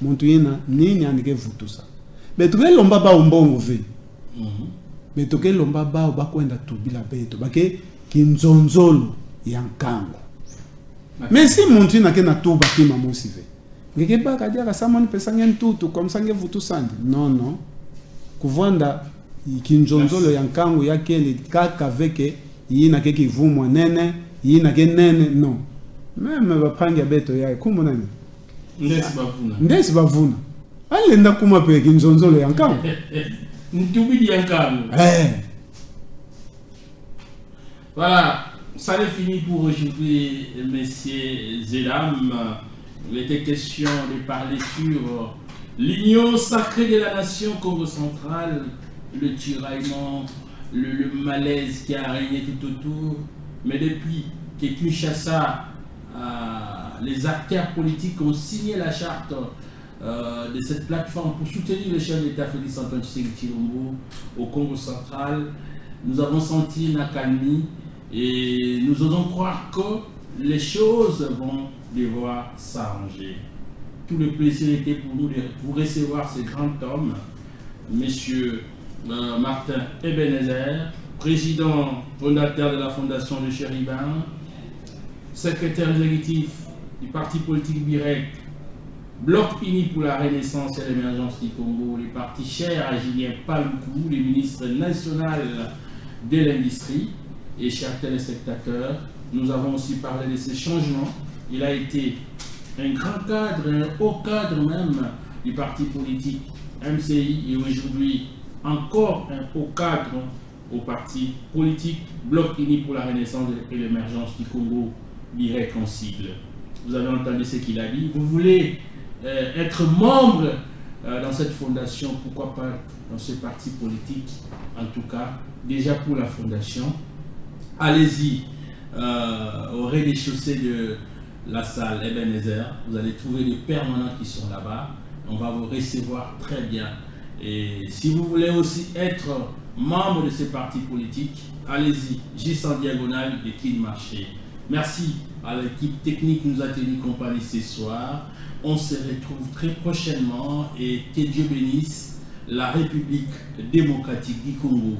muntu ina nini andike vutusa betuke lomba ba umbongo ve betuke lomba ba kwenda tubila beto bake kinzonzolo ya nkango mais si muntu ina kena tuba kima mosive ngeke baka dia samu ni pesa ngen tutu comme ça nge vutusandi non kuvanda kinzonzolo ya nkango yake le kaka veke yina ke kivumwa nene yina ke nene non même bapanga beto yae kumona ni ndesi bavuna alenda kuma pe kinzonzolo ya nkango ntubidi ya nkango voilà, ça est fini pour aujourd'hui, messieurs et dames. Il était question de parler sur l'union sacrée de la nation Congo centrale, le tiraillement, le malaise qui a régné tout autour. Mais depuis que Kinshasa, les acteurs politiques ont signé la charte de cette plateforme pour soutenir le chef de l'État Félix Antoine Tshisekedi Tshilombo au Congo central, nous avons senti une accalmie et nous osons croire que les choses vont devoir s'arranger. Tout le plaisir était pour nous de vous recevoir ce grand homme, monsieur Martin Ebenezer, président fondateur de la fondation de Chéribin, secrétaire exécutif du parti politique BIREC, Bloc uni pour la renaissance et l'émergence du Congo, les partis chers à Julien Paluku, le ministre national de l'industrie. Et chers téléspectateurs, nous avons aussi parlé de ces changements. Il a été un grand cadre, un haut cadre même du parti politique MCI et aujourd'hui encore un haut cadre au parti politique Bloc uni pour la renaissance et l'émergence du Congo, BIREC en sigle. Vous avez entendu ce qu'il a dit. Vous voulez être membre dans cette fondation, pourquoi pas dans ce parti politique, en tout cas, déjà pour la fondation. Allez-y au rez-de-chaussée de la salle Ebenezer, vous allez trouver des permanents qui sont là-bas. On va vous recevoir très bien. Et si vous voulez aussi être membre de ce parti politique, allez-y, juste en diagonale de Kin Marché. Merci à l'équipe technique qui nous a tenu compagnie ce soir. On se retrouve très prochainement et que Dieu bénisse la République démocratique du Congo.